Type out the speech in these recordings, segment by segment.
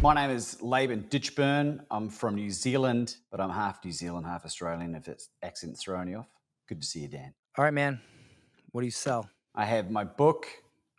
My name is 𝐵𝑒𝑠𝑡𝑠.𝑐𝑜𝑚. I'm from New Zealand, but I'm half New Zealand, half Australian, if that accent's throwing you off. Good to see you, Dan. All right, man. What do you sell? I have my book.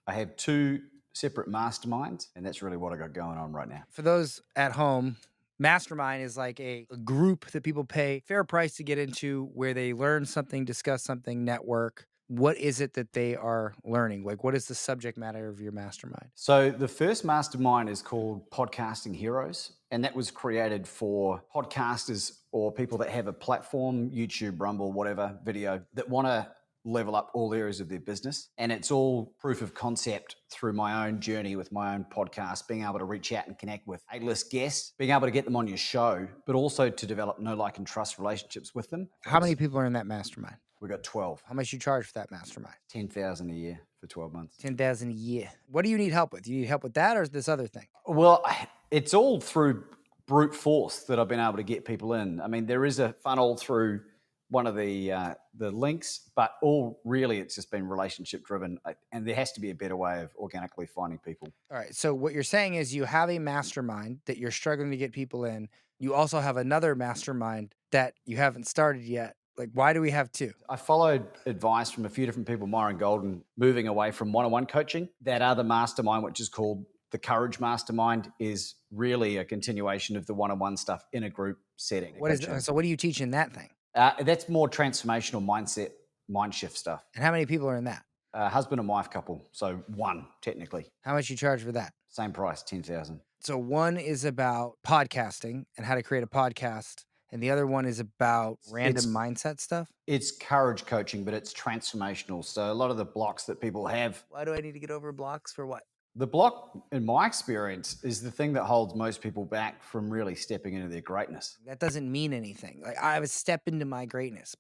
I have 2 separate masterminds, and that's really what I got going on right now. For those at home, Mastermind is like a group that people pay fair price to get into where they learn something, discuss something, network. What is it that they are learning? Like, what is the subject matter of your mastermind? So the first mastermind is called Podcasting Heroes, and that was created for podcasters or people that have a platform, YouTube, Rumble, whatever, video, that want to level up all areas of their business. And it's all proof of concept through my own journey with my own podcast, being able to reach out and connect with A-list guests, being able to get them on your show, but also to develop know, like, and trust relationships with them. How many people are in that mastermind? We got 12. How much you charge for that mastermind? $10,000 a year for 12 months. $10,000 a year. What do you need help with? Do you need help with that or this other thing? Well, it's all through brute force that I've been able to get people in. I mean, there is a funnel through one of the links, but all really it's just been relationship driven, and there has to be a better way of organically finding people. All right. So what you're saying is you have a mastermind that you're struggling to get people in. You also have another mastermind that you haven't started yet. Like, why do we have 2? I followed advice from a few different people, Myron Golden, moving away from one-on-one coaching. That other mastermind, which is called the ''Courage Mastermind, is really a continuation of the one-on-one stuff in a group setting. So what do you teach in that thing? That's more transformational mindset, mind shift stuff. And how many people are in that? Husband and wife couple, so 1 technically. How much you charge for that? Same price, $10,000. So one is about podcasting and how to create a podcast, and the other one is about random mindset stuff? It's courage coaching, but it's transformational. So a lot of the blocks that people have. Why do I need to get over blocks for what? The block, in my experience, is the thing that holds most people back from really stepping into their greatness. That doesn't mean anything. Like, I have a step into my greatness.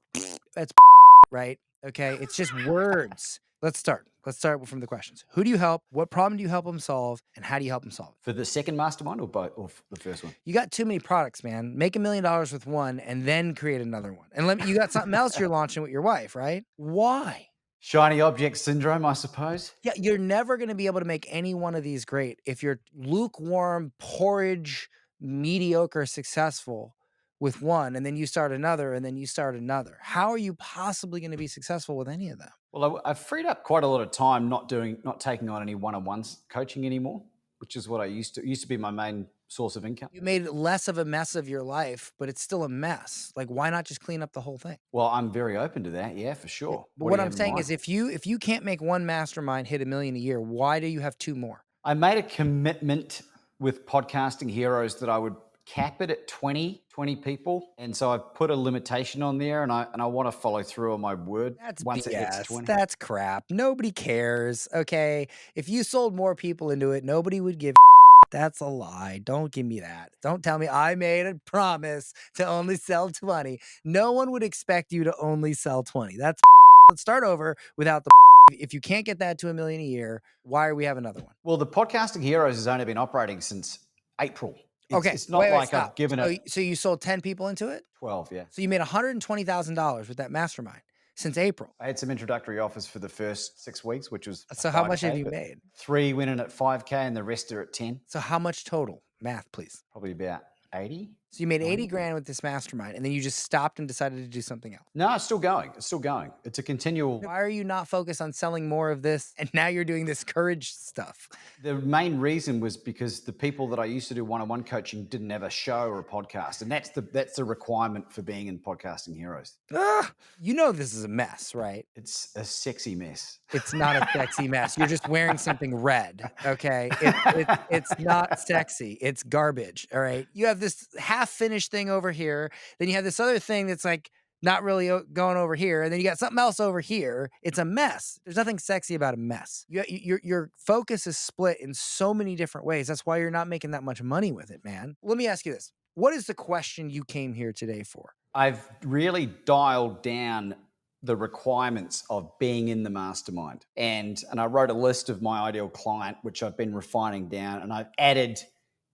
That's right? Okay, it's just words. Let's start from the questions. Who do you help? What problem do you help them solve? And how do you help them solve it? For the second mastermind or both, or the first one? You got too many products, man. Make $1 million with one and then create another one. And you got something else you're launching with your wife, right? Why? Shiny object syndrome, I suppose. Yeah, you're never going to be able to make any one of these great if you're lukewarm, porridge, mediocre, successful with one, and then you start another, and then you start another. How are you possibly going to be successful with any of them? Well, I've freed up quite a lot of time not taking on any one-on-one coaching anymore, which is what I used to be my main source of income. You made less of a mess of your life, but it's still a mess. Like, why not just clean up the whole thing? Well, I'm very open to that. Yeah, for sure. But what I'm saying is if you can't make one mastermind hit $1 million a year, why do you have 2 more? I made a commitment with Podcasting Heroes that I would cap it at 20 people. And so I put a limitation on there, and I want to follow through on my word. That's once BS. It hits 20. That's crap. Nobody cares. Okay. If you sold more people into it, nobody would give That's a lie. Don't give me that. Don't tell me I made a promise to only sell 20. No one would expect you to only sell 20. That's Let's start over without the If you can't get that to $1 million a year, why are we have another one? Well, the Podcasting Heroes has only been operating since April. It's not like I've given it. So you sold 10 people into it? 12, yeah. So you made $120,000 with that mastermind since April. I had some introductory offers for the first 6 weeks, which was So how much have you made? 3 went in at 5K and the rest are at 10. So how much total? Math, please. Probably about 80. So you made 80 grand with this mastermind, and then you just stopped and decided to do something else. No, it's still going. It's a continual. Why are you not focused on selling more of this, and now you're doing this courage stuff? The main reason was because the people that I used to do one-on-one coaching didn't have a show or a podcast, and that's the requirement for being in Podcasting Heroes. You know this is a mess, right? It's a sexy mess. It's not a sexy mess. You're just wearing something red, okay? It's not sexy. It's garbage, all right? You have this half-finished thing over here. Then you have this other thing that's like not really going over here. And then you got something else over here. It's a mess. There's nothing sexy about a mess. Your focus is split in so many different ways. That's why you're not making that much money with it, man. Let me ask you this. What is the question you came here today for? I've really dialed down the requirements of being in the mastermind. And I wrote a list of my ideal client, which I've been refining down, and I've added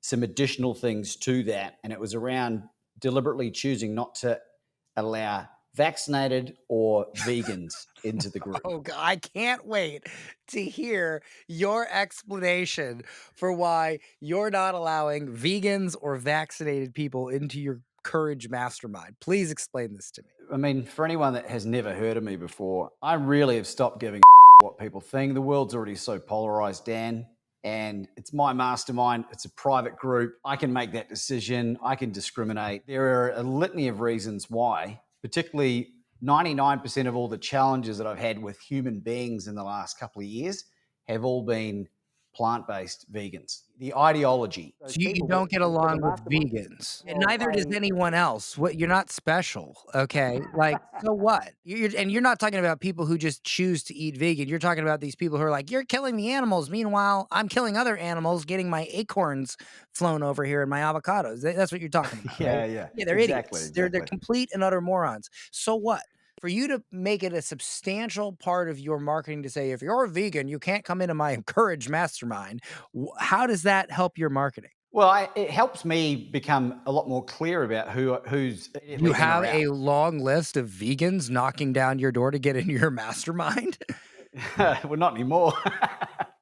some additional things to that. And it was around deliberately choosing not to allow vaccinated or vegans into the group. Oh, God, I can't wait to hear your explanation for why you're not allowing vegans or vaccinated people into your Courage Mastermind. Please explain this to me. I mean, for anyone that has never heard of me before, I really have stopped giving what people think. The world's already so polarized, Dan, and it's my mastermind. It's a private group. I can make that decision. I can discriminate. There are a litany of reasons why, particularly 99% of all the challenges that I've had with human beings in the last couple of years have all been plant-based vegans. The ideology. So you don't get along with vegans, and neither does anyone else. What, you're not special, okay? Like, so what? You're not talking about people who just choose to eat vegan. You're talking about these people who are like, you're killing the animals. Meanwhile, I'm killing other animals, getting my acorns flown over here in my avocados. That's what you're talking about. Yeah, right? yeah. Yeah, they're Exactly, idiots. exactly. They're complete and utter morons. So what? For you to make it a substantial part of your marketing to say, if you're a vegan, you can't come into my Courage Mastermind. How does that help your marketing? Well, it helps me become a lot more clear about who's. You have a long list of vegans knocking down your door to get into your mastermind? Well, not anymore.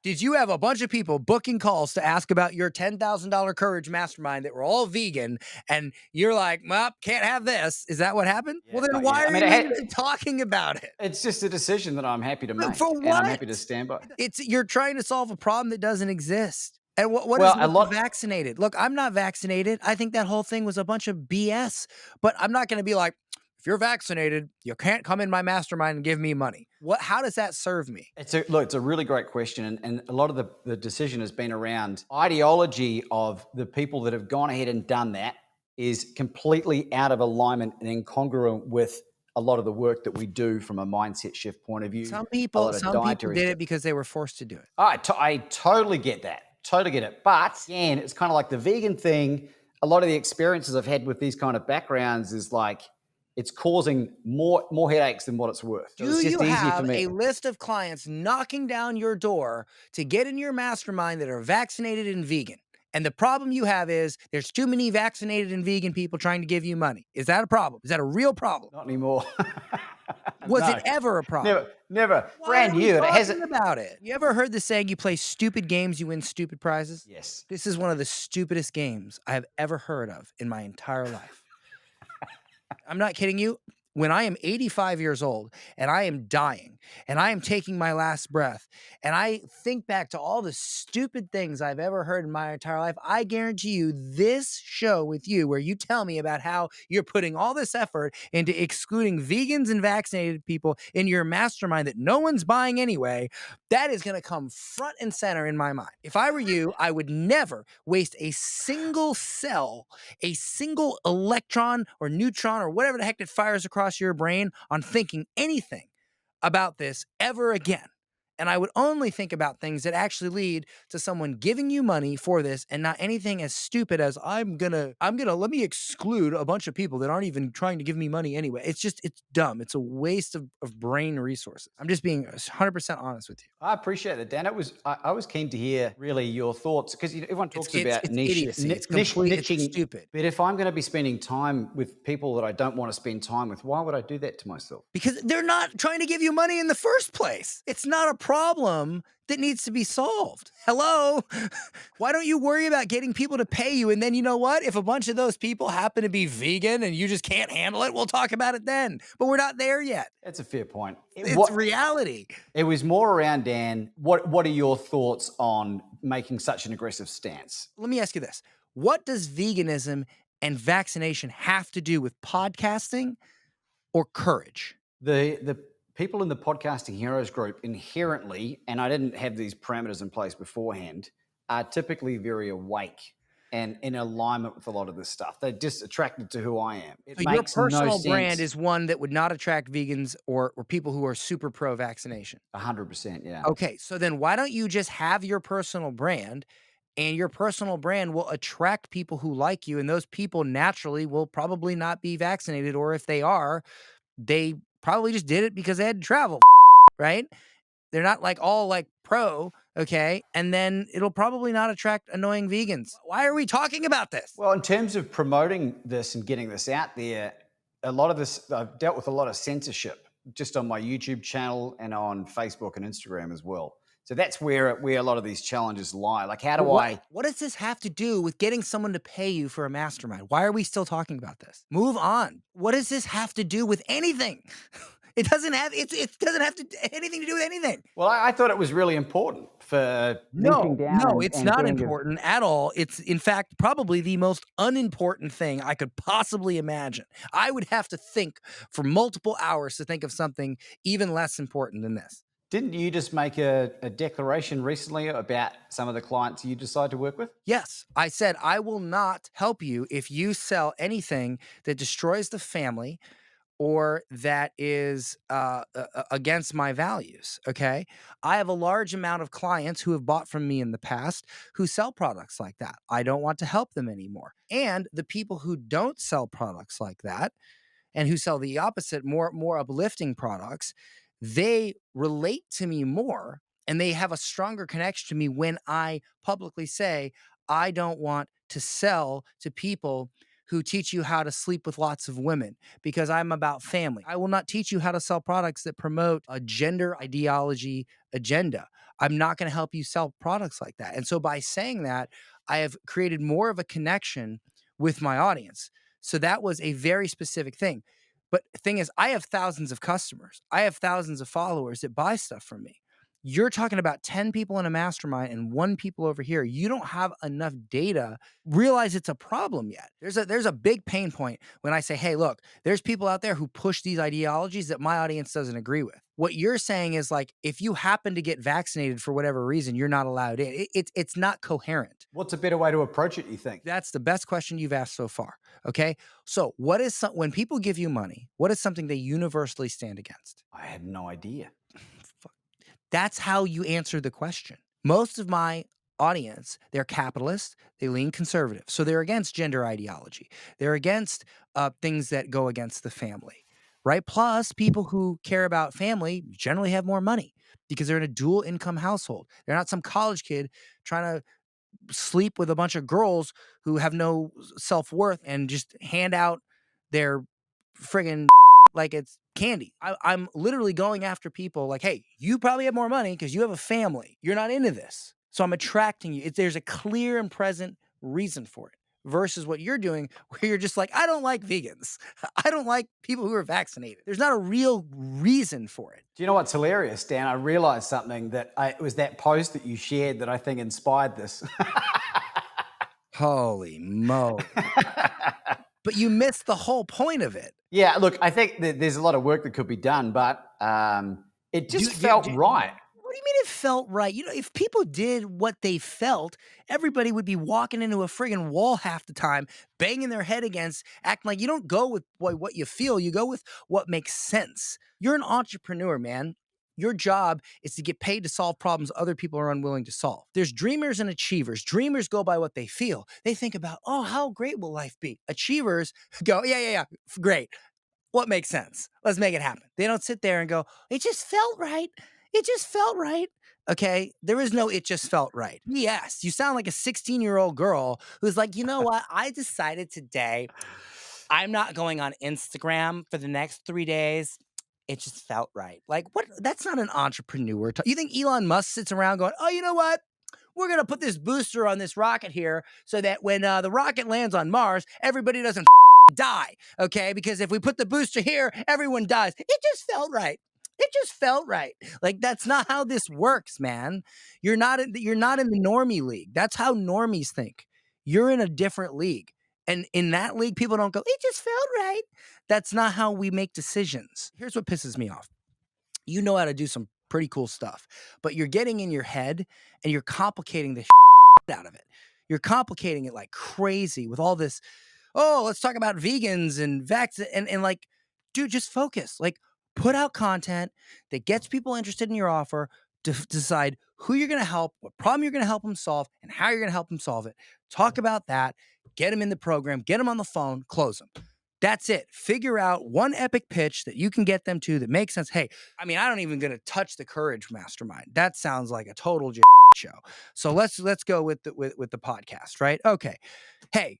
Did you have a bunch of people booking calls to ask about your $10,000 Courage Mastermind that were all vegan, and you're like, well, can't have this? Is that what happened? Yeah, well, then why are you even talking about it? It's just a decision that I'm happy to make. For what? And I'm happy to stand by. You're trying to solve a problem that doesn't exist. And what Well, is with the vaccinated? Look, I'm not vaccinated. I think that whole thing was a bunch of BS, but I'm not going to be like, if you're vaccinated, you can't come in my mastermind and give me money. How does that serve me? It's a really great question. And a lot of the decision has been around ideology of the people that have gone ahead and done that is completely out of alignment and incongruent with a lot of the work that we do from a mindset shift point of view. Some people did it because they were forced to do it. I totally get that. Totally get it. But again, it's kind of like the vegan thing. A lot of the experiences I've had with these kind of backgrounds is like, it's causing more headaches than what it's worth. Do you have a list of clients knocking down your door to get in your mastermind that are vaccinated and vegan? And the problem you have is there's too many vaccinated and vegan people trying to give you money. Is that a problem? Is that a real problem? Not anymore. Was it ever a problem? Never. Brand new. It hasn't about it. You ever heard the saying, you play stupid games, you win stupid prizes? Yes. This is one of the stupidest games I have ever heard of in my entire life. I'm not kidding you. When I am 85 years old and I am dying and I am taking my last breath and I think back to all the stupid things I've ever heard in my entire life, I guarantee you this show with you where you tell me about how you're putting all this effort into excluding vegans and vaccinated people in your mastermind that no one's buying anyway, that is going to come front and center in my mind. If I were you, I would never waste a single cell, a single electron or neutron or whatever the heck that fires across your brain on thinking anything about this ever again. And I would only think about things that actually lead to someone giving you money for this and not anything as stupid as I'm gonna let me exclude a bunch of people that aren't even trying to give me money anyway. It's dumb. It's a waste of brain resources. I'm just being 100% honest with you. I appreciate that, Dan. I was keen to hear really your thoughts because everyone talks about niche, idiocy. It's niching, stupid. But if I'm going to be spending time with people that I don't want to spend time with, why would I do that to myself? Because they're not trying to give you money in the first place. It's not a problem that needs to be solved. Hello? Why don't you worry about getting people to pay you? And then you know what? If a bunch of those people happen to be vegan and you just can't handle it, we'll talk about it then. But we're not there yet. That's a fair point. It's reality. It was more around, Dan, what are your thoughts on making such an aggressive stance? Let me ask you this. What does veganism and vaccination have to do with podcasting or courage? The people in the Podcasting Heroes group inherently, and I didn't have these parameters in place beforehand, are typically very awake and in alignment with a lot of this stuff. They're just attracted to who I am. So your personal brand is one that would not attract vegans or people who are super pro-vaccination? 100%, yeah. Okay, so then why don't you just have your personal brand, and your personal brand will attract people who like you, and those people naturally will probably not be vaccinated, or if they are, they probably just did it because they had to travel, right? They're not like all like pro, okay? And then it'll probably not attract annoying vegans. Why are we talking about this? Well, in terms of promoting this and getting this out there, a lot of this, I've dealt with a lot of censorship just on my YouTube channel and on Facebook and Instagram as well. So that's where a lot of these challenges lie. Like, how do I? What does this have to do with getting someone to pay you for a mastermind? Why are we still talking about this? Move on. What does this have to do with anything? It doesn't have anything to do with anything. Well, I thought it was really important for linking down. No, it's not important at all. It's in fact probably the most unimportant thing I could possibly imagine. I would have to think for multiple hours to think of something even less important than this. Didn't you just make a declaration recently about some of the clients you decide to work with? Yes, I said I will not help you if you sell anything that destroys the family or that is against my values. Okay. I have a large amount of clients who have bought from me in the past who sell products like that. I don't want to help them anymore. And the people who don't sell products like that and who sell the opposite, more uplifting products, they relate to me more and they have a stronger connection to me when I publicly say, I don't want to sell to people who teach you how to sleep with lots of women because I'm about family. I will not teach you how to sell products that promote a gender ideology agenda. I'm not going to help you sell products like that. And so by saying that, I have created more of a connection with my audience. So that was a very specific thing. But the thing is, I have thousands of customers. I have thousands of followers that buy stuff from me. You're talking about 10 people in a mastermind and 1 people over here. You don't have enough data. Realize it's a problem yet. There's a big pain point when I say, hey, look, there's people out there who push these ideologies that my audience doesn't agree with. What you're saying is like, if you happen to get vaccinated for whatever reason, you're not allowed in. It's not coherent. What's a better way to approach it, you think? That's the best question you've asked so far. Okay. So when people give you money, what is something they universally stand against? I had no idea. That's how you answer the question. Most of my audience, they're capitalists, they lean conservative. So they're against gender ideology. They're against things that go against the family, right? Plus, people who care about family generally have more money because they're in a dual income household. They're not some college kid trying to sleep with a bunch of girls who have no self-worth and just hand out their friggin' like it's candy. I'm literally going after people like, hey, you probably have more money because you have a family. You're not into this. So I'm attracting you. There's a clear and present reason for it versus what you're doing where you're just like, I don't like vegans. I don't like people who are vaccinated. There's not a real reason for it. Do you know what's hilarious, Dan? I realized something it was that post that you shared that I think inspired this. Holy moly. But you missed the whole point of it. Yeah, look, I think that there's a lot of work that could be done, but it just felt right. What do you mean it felt right? You know, if people did what they felt, everybody would be walking into a friggin' wall half the time, banging their head against, acting like you don't go with what you feel, you go with what makes sense. You're an entrepreneur, man. Your job is to get paid to solve problems other people are unwilling to solve. There's dreamers and achievers. Dreamers go by what they feel. They think about, oh, how great will life be? Achievers go, yeah, great. What makes sense? Let's make it happen. They don't sit there and go, it just felt right. It just felt right. Okay. There is no, it just felt right. Yes. You sound like a 16-year-old girl who's like, you know what? I decided today I'm not going on Instagram for the next 3 days. It just felt right. Like, what? That's not an entrepreneur. You think Elon Musk sits around going, oh, you know what? We're going to put this booster on this rocket here so that when the rocket lands on Mars, everybody doesn't die. Okay. Because if we put the booster here, everyone dies. It just felt right. It just felt right. Like, that's not how this works, man. You're not in the normie league. That's how normies think. You're in a different league. And in that league, people don't go, it just felt right. That's not how we make decisions. Here's what pisses me off. You know how to do some pretty cool stuff, but you're getting in your head and you're complicating the out of it. You're complicating it like crazy with all this, oh, let's talk about vegans and and like, dude, just focus. Like, put out content that gets people interested in your offer, to decide who you're going to help, what problem you're going to help them solve, and how you're going to help them solve it. Talk about that, get them in the program, get them on the phone, close them. That's it. Figure out one epic pitch that you can get them to that makes sense. Hey, I mean, I don't even going to touch the Courage Mastermind. That sounds like a total show. So let's go with the podcast, right? Okay. Hey,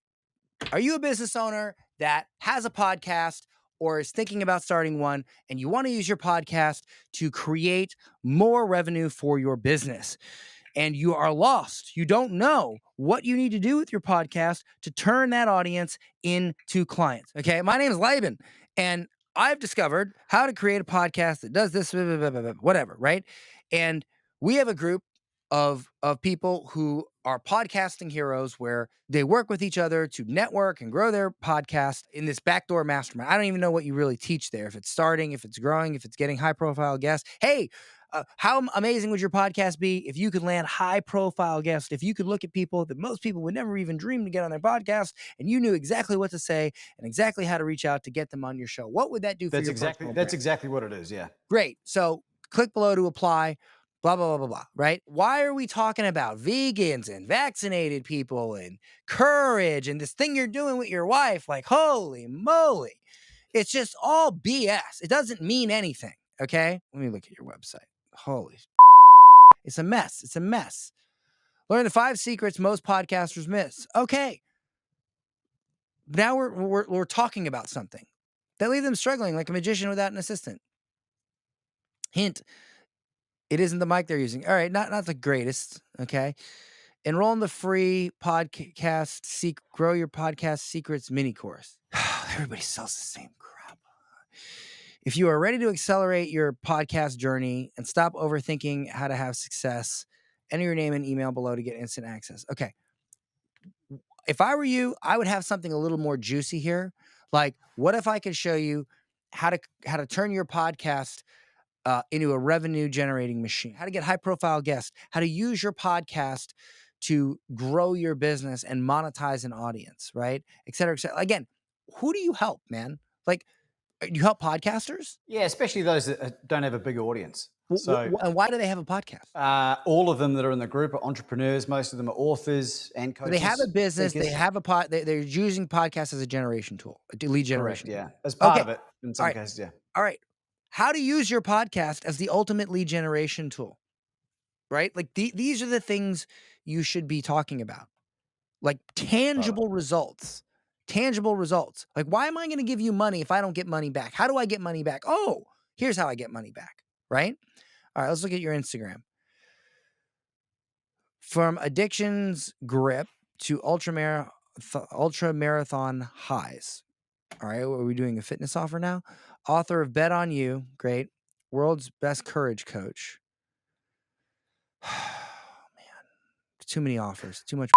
are you a business owner that has a podcast or is thinking about starting one, and you want to use your podcast to create more revenue for your business, and you are lost. You don't know what you need to do with your podcast to turn that audience into clients. Okay. My name is Laban, and I've discovered how to create a podcast that does this, blah, blah, blah, blah, blah, whatever. Right. And we have a group of people who are podcasting heroes where they work with each other to network and grow their podcast in this backdoor mastermind. I don't even know what you really teach there. If it's starting, if it's growing, if it's getting high profile guests. Hey, how amazing would your podcast be if you could land high profile guests? If you could look at people that most people would never even dream to get on their podcast, and you knew exactly what to say and exactly how to reach out to get them on your show. What would that do for your personal brand? That's exactly what it is. Yeah. Great. So click below to apply. Blah, blah, blah, blah, blah, right? Why are we talking about vegans and vaccinated people and courage and this thing you're doing with your wife? Like, holy moly. It's just all BS. It doesn't mean anything. Okay. Let me look at your website. Holy. It's a mess. It's a mess. Learn the 5 secrets most podcasters miss. Okay. Now we're talking about something that leaves them struggling like a magician without an assistant. Hint. It isn't the mic they're using. All right, not the greatest, okay? Enroll in the free podcast Grow Your Podcast Secrets mini course. Everybody sells the same crap. If you are ready to accelerate your podcast journey and stop overthinking how to have success, enter your name and email below to get instant access. Okay. If I were you, I would have something a little more juicy here. Like, what if I could show you how to turn your podcast into a revenue generating machine, how to get high profile guests, how to use your podcast to grow your business and monetize an audience, right? Et cetera, et cetera. Again, who do you help, man? Like, you help podcasters? Yeah, especially those that don't have a big audience. So, and why do they have a podcast? All of them that are in the group are entrepreneurs. Most of them are authors and coaches. They have a business. They have a they're using podcasts as a generation tool, a lead generation. Correct, yeah, as part of it in some cases. Yeah. All right. How to use your podcast as the ultimate lead generation tool, right? Like these are the things you should be talking about, like tangible results. Tangible results. Like, why am I going to give you money if I don't get money back? How do I get money back? Oh, here's how I get money back, right? All right, let's look at your Instagram. From addiction's grip to ultra marathon highs. All right, are we doing a fitness offer now? Author of Bet on You, great. World's best courage coach. Oh, man, too many offers, too much.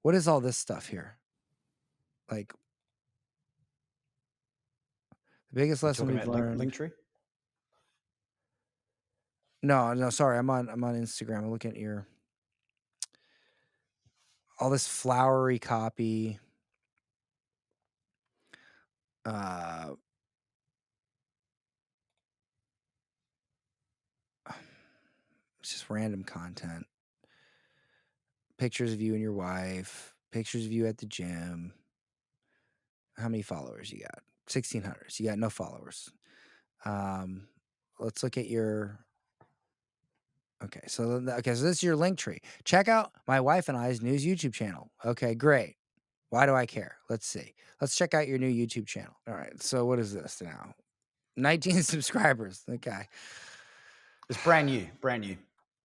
What is all this stuff here? Like, the biggest lesson we've learned. Linktree? No, sorry. I'm on Instagram. I'm looking at all this flowery copy. It's just random content. Pictures of you and your wife. Pictures of you at the gym. How many followers you got? 1,600. So you got no followers. Let's look at your. Okay, so this is your link tree. Check out my wife and I's news YouTube channel. Okay, great. Why do I care? Let's see. Let's check out your new YouTube channel. All right, so what is this now? 19 subscribers. Okay. It's brand new.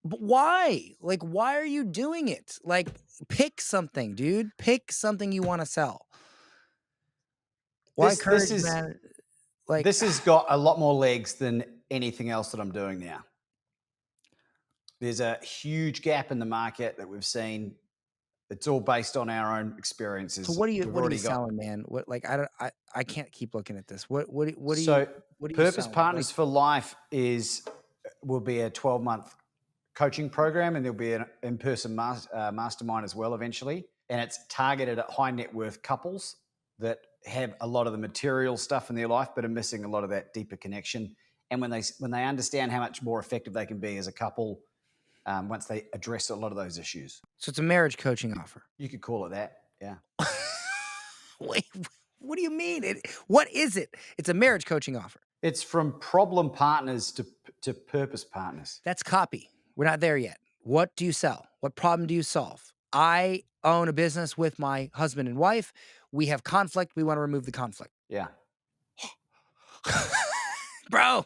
But why? Like, why are you doing it? Like, pick something, dude. Pick something you want to sell. Why courage, man? Like, this has got a lot more legs than anything else that I'm doing now. There's a huge gap in the market that we've seen. It's all based on our own experiences. So what are you selling, man? What, like, I can't keep looking at this. What are you? So Purpose Partners for Life will be a 12-month coaching program, and there'll be an in-person mastermind as well eventually. And it's targeted at high net worth couples that have a lot of the material stuff in their life, but are missing a lot of that deeper connection. And when they understand how much more effective they can be as a couple, once they address a lot of those issues. So it's a marriage coaching offer. You could call it that, yeah. Wait, what do you mean? What is it? It's a marriage coaching offer. It's from problem partners to purpose partners. That's copy. We're not there yet. What do you sell? What problem do you solve? I own a business with my husband and wife. We have conflict. We want to remove the conflict. Yeah. Bro,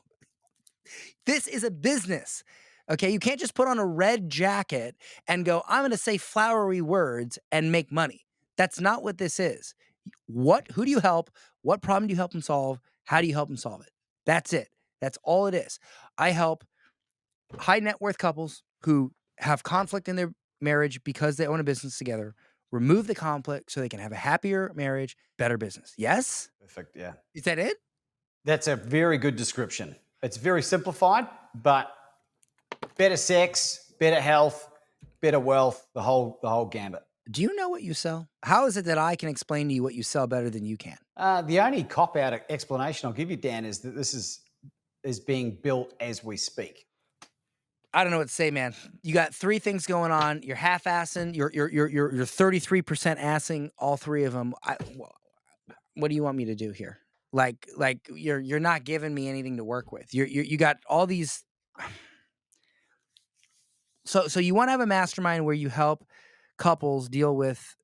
this is a business. Okay. You can't just put on a red jacket and go, I'm going to say flowery words and make money. That's not what this is. Who do you help? What problem do you help them solve? How do you help them solve it? That's it. That's all it is. I help high net worth couples who have conflict in their marriage because they own a business together, remove the conflict so they can have a happier marriage, better business. Yes? Perfect. Yeah. Is that it? That's a very good description. It's very simplified, but better sex, better health, better wealth, the whole gambit. Do you know what you sell? How is it that I can explain to you what you sell better than you can? The only cop-out explanation I'll give you, Dan, is that this is being built as we speak. I don't know what to say, man. You got three things going on. You're half-assing. You're 33% assing all three of them. What do you want me to do here? Like you're not giving me anything to work with. You got all these. So you want to have a mastermind where you help couples deal with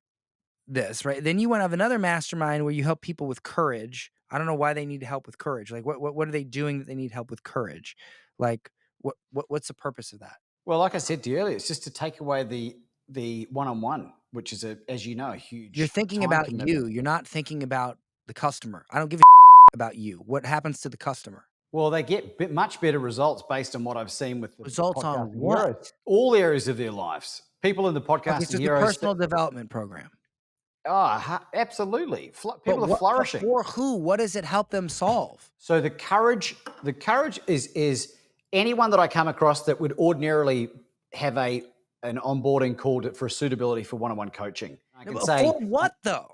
this, right? Then you want to have another mastermind where you help people with courage. I don't know why they need help with courage. Like what are they doing that they need help with courage? Like what's the purpose of that? Well, like I said to you earlier, it's just to take away the one-on-one, which is as you know, a huge. You're thinking time about commitment. you. You're not thinking about the customer. I don't give a about you. What happens to the customer? Well, they get much better results based on what I've seen with the Results on podcasting what? heroes. All areas of their lives. People in the podcasting Okay, so it's a heroes. personal development program. Absolutely. People But are flourishing. For who? What does it help them solve? So the courage is anyone that I come across that would ordinarily have an onboarding call for a suitability for one-on-one coaching. I can say, for what though?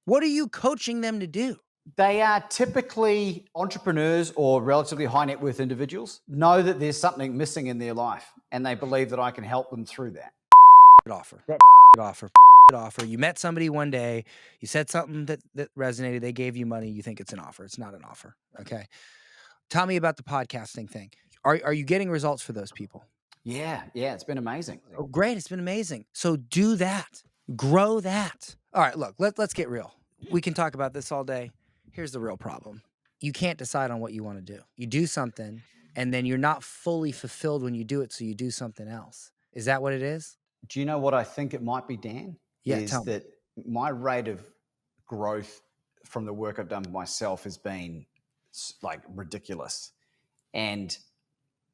What are you coaching them to do? they are typically entrepreneurs or relatively high net worth individuals, know that there's something missing in their life, and they believe that I can help them through that. Offer. You met somebody one day, you said something that resonated, they gave you money, you think it's an offer. It's not an offer. Okay. Tell me about the podcasting thing. Are you getting results for those people? Yeah, it's been amazing. Oh, great. It's been amazing. So do that. Grow that. All right, look, let's get real. We can talk about this all day. Here's the real problem. You can't decide on what you want to do. You do something, and then you're not fully fulfilled when you do it, so you do something else. Is that what it is? Do you know what I think it might be, Dan? Yeah, is tell me. that my rate of growth from the work I've done for myself has been like ridiculous. And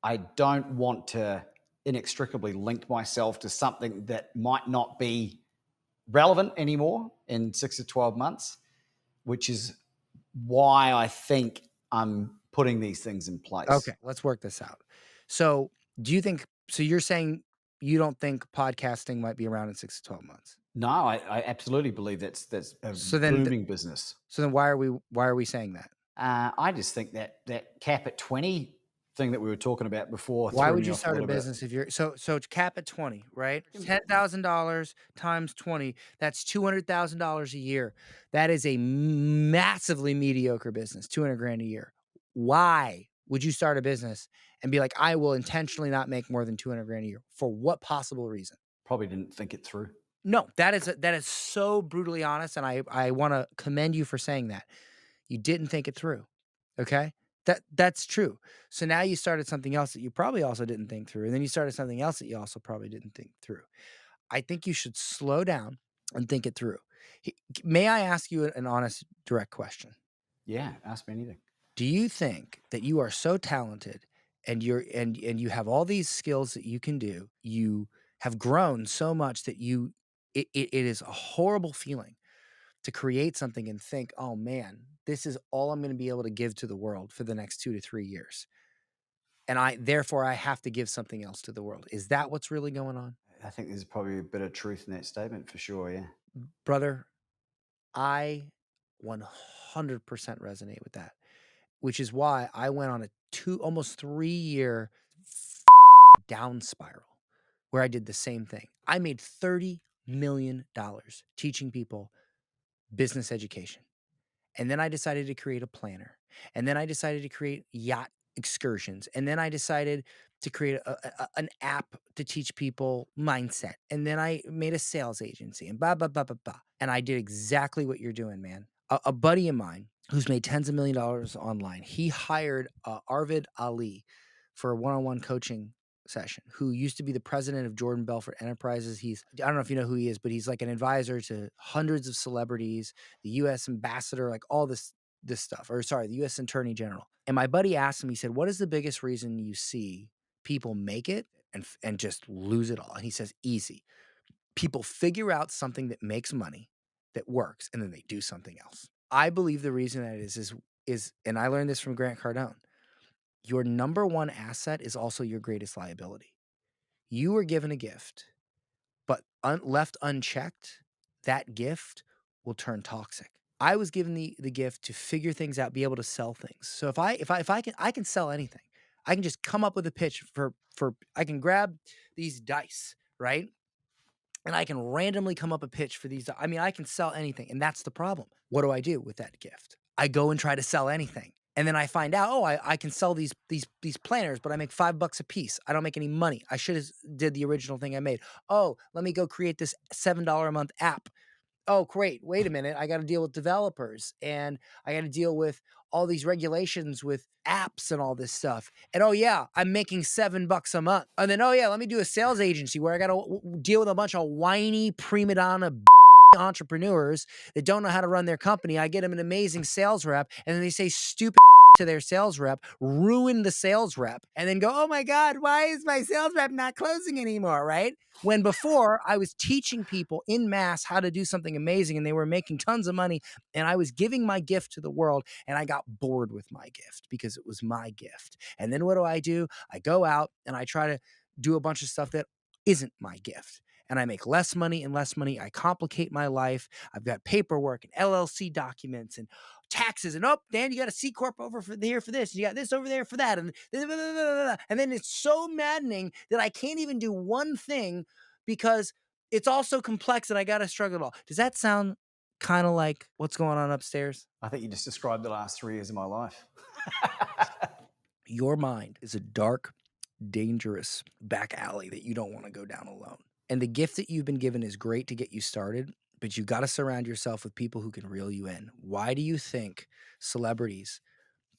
I don't want to inextricably link myself to something that might not be relevant anymore in 6 to 12 months, which is why I think I'm putting these things in place. Okay, let's work this out. So you're saying you don't think podcasting might be around in 6 to 12 months? No, I absolutely believe that's a booming business. So then why are we saying that? I just think that cap at 20 thing that we were talking about before. Why would you start a business if you're so cap at 20, right? $10,000 times 20, that's $200,000 a year. That is a massively mediocre business, 200 grand a year. Why would you start a business and be like, I will intentionally not make more than 200 grand a year? For what possible reason? Probably didn't think it through. No, that is so brutally honest, and I want to commend you for saying that. You didn't think it through. Okay? That's true. So now you started something else that you probably also didn't think through, and then you started something else that you also probably didn't think through. I think you should slow down and think it through. May I ask you an honest, direct question? Yeah, ask me anything. Do you think that you are so talented and you have all these skills that you can do, you have grown so much that it is a horrible feeling to create something and think, oh man, this is all I'm going to be able to give to the world for the next 2 to 3 years. And therefore I have to give something else to the world. Is that what's really going on? I think there's probably a bit of truth in that statement for sure. Yeah. Brother, I 100% resonate with that, which is why I went on a almost 3-year down spiral where I did the same thing. I made $30 million teaching people business education. And then I decided to create a planner. And then I decided to create yacht excursions. And then I decided to create an app to teach people mindset. And then I made a sales agency and blah, blah, blah, blah, blah. And I did exactly what you're doing, man. A buddy of mine who's made tens of $1 millions online, he hired Arvid Ali for a one-on-one coaching session, who used to be the president of Jordan Belfort Enterprises. I don't know if you know who he is, but he's like an advisor to hundreds of celebrities, the U.S. ambassador, like all this stuff, or sorry, the U.S. Attorney General. And my buddy asked him, he said, what is the biggest reason you see people make it and just lose it all? And he says, easy. People figure out something that makes money, that works, and then they do something else. I believe the reason that is, and I learned this from Grant Cardone, your number one asset is also your greatest liability. You were given a gift, but left unchecked, that gift will turn toxic. I was given the gift to figure things out, be able to sell things. So if I can sell anything. I can just come up with a pitch for I can grab these dice, right? And I can randomly come up a pitch for these. I mean, I can sell anything, and that's the problem. What do I do with that gift? I go and try to sell anything. And then I find out, oh, I can sell these planners, but I make $5 a piece. I don't make any money. I should have did the original thing I made. Oh, let me go create this $7 a month app. Oh, great. Wait a minute. I got to deal with developers, and I got to deal with all these regulations with apps and all this stuff. And oh yeah, I'm making $7 a month. And then, oh yeah, let me do a sales agency where I got to deal with a bunch of whiny prima donna entrepreneurs that don't know how to run their company. I get them an amazing sales rep, and then they say stupid to their sales rep, ruin the sales rep, and then go, oh my God, why is my sales rep not closing anymore, right? When before I was teaching people in mass how to do something amazing, and they were making tons of money, and I was giving my gift to the world, and I got bored with my gift because it was my gift. And then what do? I go out and I try to do a bunch of stuff that isn't my gift. And I make less money and less money. I complicate my life. I've got paperwork and LLC documents and taxes. And Dan, you got a C Corp over here for this. You got this over there for that. And then it's so maddening that I can't even do one thing because it's all so complex and I got to struggle it all. Does that sound kind of like what's going on upstairs? I think you just described the last 3 years of my life. Your mind is a dark, dangerous back alley that you don't want to go down alone. And the gift that you've been given is great to get you started, but you got to surround yourself with people who can reel you in. Why do you think celebrities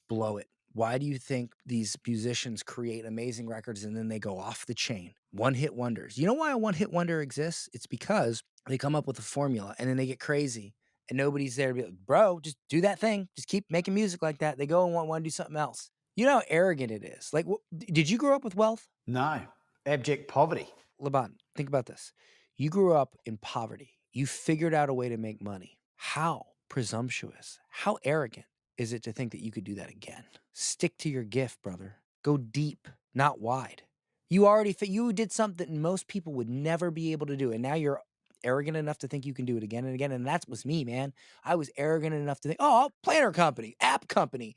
blow it? Why do you think these musicians create amazing records and then they go off the chain? One-hit wonders. You know why a one-hit wonder exists? It's because they come up with a formula and then they get crazy and nobody's there to be like, bro, just do that thing. Just keep making music like that. They go and want to do something else. You know how arrogant it is. Like, did you grow up with wealth? No, abject poverty. Laban, think about this. You grew up in poverty. You figured out a way to make money. How presumptuous, how arrogant is it to think that you could do that again? Stick to your gift, brother. Go deep, not wide. You did something that most people would never be able to do, and now you're arrogant enough to think you can do it again and again, and that was me, man. I was arrogant enough to think, oh, planner company, app company,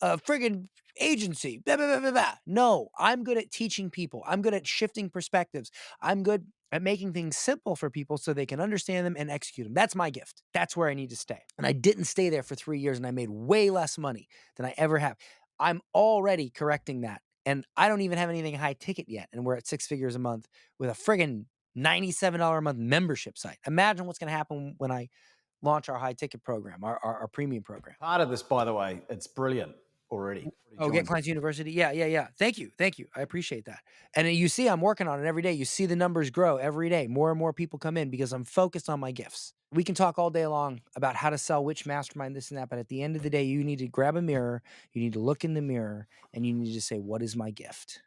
friggin' agency, blah, blah, blah, blah, blah. No, I'm good at teaching people. I'm good at shifting perspectives. I'm good at making things simple for people so they can understand them and execute them. That's my gift. That's where I need to stay. And I didn't stay there for 3 years, and I made way less money than I ever have. I'm already correcting that. And I don't even have anything high ticket yet. And we're at 6 figures a month with a friggin' $97 a month membership site. Imagine what's going to happen when I launch our high ticket program, our premium program. Part of this, by the way, it's brilliant already. Oh, Get Clients University. Yeah. Thank you. I appreciate that. And you see, I'm working on it every day. You see the numbers grow every day. More and more people come in because I'm focused on my gifts. We can talk all day long about how to sell which mastermind, this and that. But at the end of the day, you need to grab a mirror. You need to look in the mirror and you need to say, what is my gift?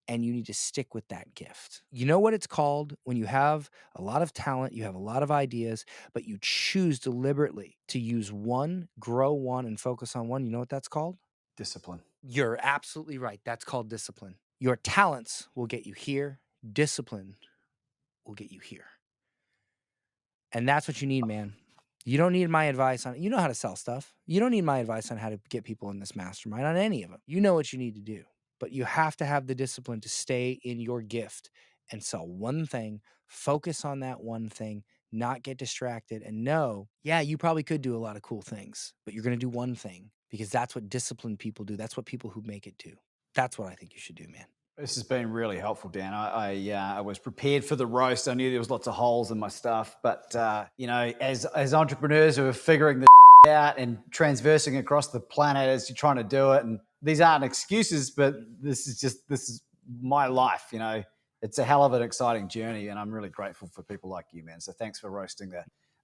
And you need to stick with that gift. You know what it's called when you have a lot of talent, you have a lot of ideas, but you choose deliberately to use one, grow one, and focus on one. You know what that's called? Discipline. You're absolutely right. That's called discipline. Your talents will get you here. Discipline will get you here. And that's what you need, man. You don't need my advice on, you know how to sell stuff. You don't need my advice on how to get people in this mastermind on any of them. You know what you need to do. But you have to have the discipline to stay in your gift and sell one thing, focus on that one thing, not get distracted, and know, yeah, you probably could do a lot of cool things, but you're going to do one thing because that's what disciplined people do. That's what people who make it do. That's what I think you should do, man. This has been really helpful, Dan. I was prepared for the roast. I knew there was lots of holes in my stuff, but you know, as entrepreneurs who are figuring this out and transversing across the planet as you're trying to do it, and these aren't excuses, but this is my life. You know, it's a hell of an exciting journey, and I'm really grateful for people like you, man. So thanks for roasting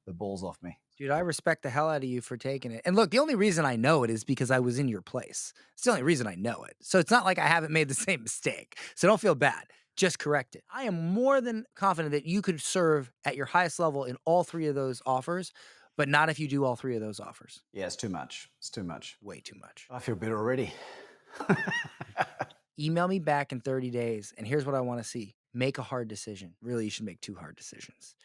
the balls off me. Dude, I respect the hell out of you for taking it. And look, the only reason I know it is because I was in your place. It's the only reason I know it. So it's not like I haven't made the same mistake. So don't feel bad. Just correct it. I am more than confident that you could serve at your highest level in all 3 of those offers, but not if you do all 3 of those offers. Yeah, it's too much. It's too much. Way too much. I feel better already. Email me back in 30 days, and here's what I want to see. Make a hard decision. Really, you should make 2 hard decisions.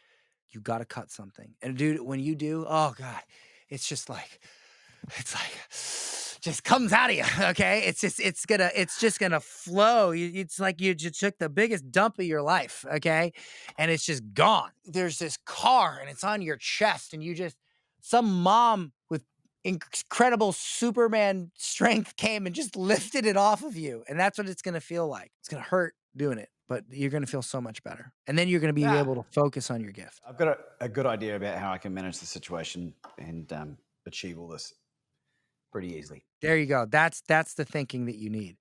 You got to cut something. And dude, when you do, oh God, it's just like just comes out of you. Okay. It's just gonna flow. It's like you just took the biggest dump of your life. Okay. And it's just gone. There's this car and it's on your chest and some mom with incredible Superman strength came and just lifted it off of you. And that's what it's going to feel like. It's going to hurt doing it, but you're going to feel so much better. And then you're going to be able to focus on your gift. I've got a good idea about how I can manage the situation and achieve all this pretty easily. There you go. That's the thinking that you need.